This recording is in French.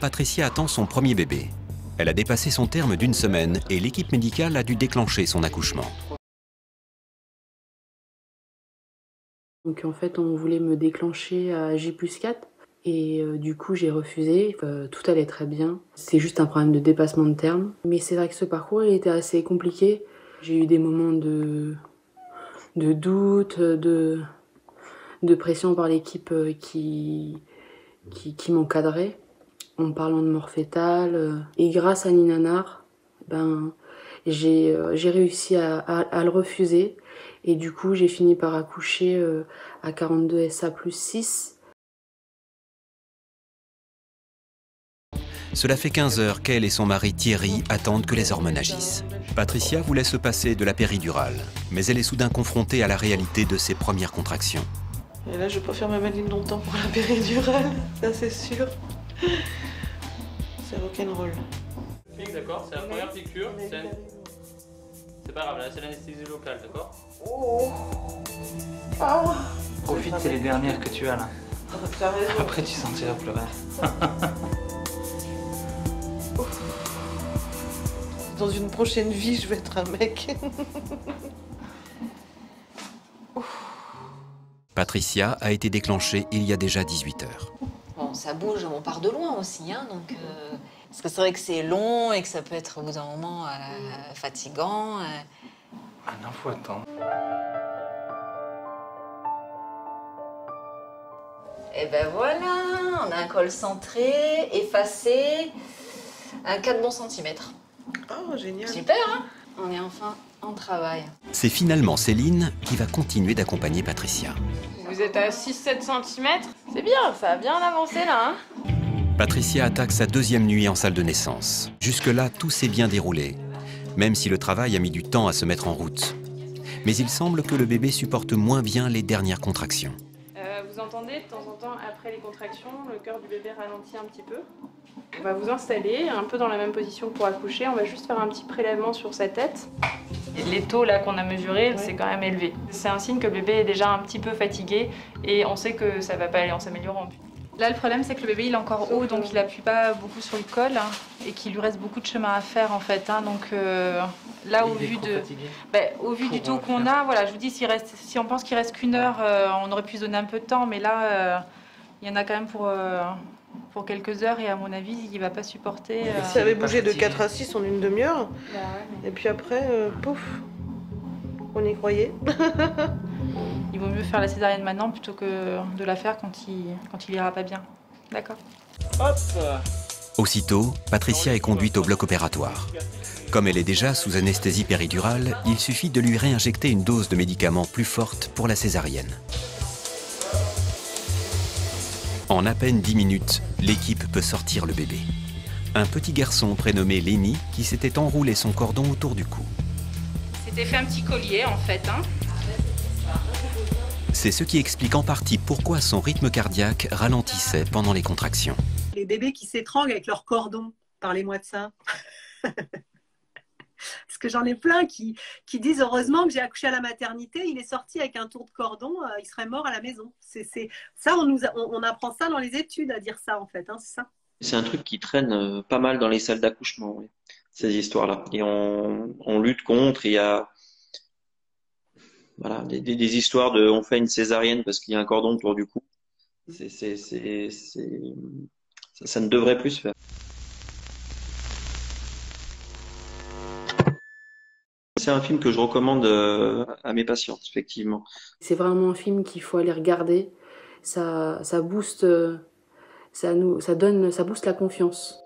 Patricia attend son premier bébé. Elle a dépassé son terme d'1 semaine et l'équipe médicale a dû déclencher son accouchement. Donc en fait, on voulait me déclencher à J+4 et du coup j'ai refusé. Tout allait très bien. C'est juste un problème de dépassement de terme. Mais c'est vrai que ce parcours il était assez compliqué. J'ai eu des moments de doute, de pression par l'équipe qui m'encadrait en parlant de mort fétale. Et grâce à Ninanar, j'ai réussi à le refuser. Et du coup, j'ai fini par accoucher à 42 SA plus 6. Cela fait 15 heures qu'elle et son mari Thierry attendent que les hormones agissent. Patricia voulait se passer de la péridurale, mais elle est soudain confrontée à la réalité de ses premières contractions. Et là, je vais pas faire ma maline longtemps pour la péridurale, ça c'est sûr. C'est rock'n'roll. D'accord, c'est la première piqûre. C'est pas grave, là c'est l'anesthésie locale, d'accord? Oh. Ah. Profite, c'est les dernières que tu as là. Après, tu sentiras pleurer. Dans une prochaine vie, je vais être un mec. Patricia a été déclenchée il y a déjà 18 heures. Bon, ça bouge, on part de loin aussi, hein, donc... Parce que c'est vrai que c'est long et que ça peut être au bout d'un moment fatigant. Ah non, faut attendre. Et ben voilà, on a un col centré, effacé, un 4 bons centimètres. Oh, génial. Super, hein? On est enfin en travail. C'est finalement Céline qui va continuer d'accompagner Patricia. Vous êtes à 6-7 cm? C'est bien, ça a bien avancé là, hein? Patricia attaque sa 2e nuit en salle de naissance. Jusque-là, tout s'est bien déroulé, même si le travail a mis du temps à se mettre en route. Mais il semble que le bébé supporte moins bien les dernières contractions. Vous entendez de temps en temps, après les contractions, le cœur du bébé ralentit un petit peu. On va vous installer un peu dans la même position que pour accoucher. On va juste faire un petit prélèvement sur sa tête. Les taux là qu'on a mesurés, c'est quand même élevé. C'est un signe que le bébé est déjà un petit peu fatigué et on sait que ça va pas aller en s'améliorant. Là, le problème, c'est que le bébé il est encore haut, donc il appuie pas beaucoup sur le col et qu'il lui reste beaucoup de chemin à faire en fait. Donc là, au vu du taux qu'on a, voilà, je vous dis, si on pense qu'il reste qu'1 heure, on aurait pu se donner un peu de temps, mais là, il y en a quand même pour quelques heures et à mon avis, il va pas supporter. Ça avait bougé de 4 à 6 en une demi-heure. Bah ouais, Et puis après, pouf, on y croyait. il vaut mieux faire la césarienne maintenant plutôt que de la faire quand il ira pas bien. D'accord. Hop. Aussitôt, Patricia est conduite au bloc opératoire. Comme elle est déjà sous anesthésie péridurale, il suffit de lui réinjecter une dose de médicaments plus forte pour la césarienne. En à peine 10 minutes, l'équipe peut sortir le bébé. Un petit garçon prénommé Lenny qui s'était enroulé son cordon autour du cou. C'était fait un petit collier en fait, hein. C'est ce qui explique en partie pourquoi son rythme cardiaque ralentissait pendant les contractions. Les bébés qui s'étranglent avec leur cordon, parlez-moi de ça. Parce que j'en ai plein qui disent heureusement que j'ai accouché à la maternité, il est sorti avec un tour de cordon, il serait mort à la maison. Ça, on apprend ça dans les études à dire ça en fait, hein, c'est ça. C'est un truc qui traîne pas mal dans les salles d'accouchement, oui, ces histoires-là. Et on lutte contre, il y a voilà, des histoires de on fait une césarienne parce qu'il y a un cordon autour du cou. Ça ne devrait plus se faire. C'est un film que je recommande à mes patientes, effectivement. C'est vraiment un film qu'il faut aller regarder. Ça booste, ça booste la confiance.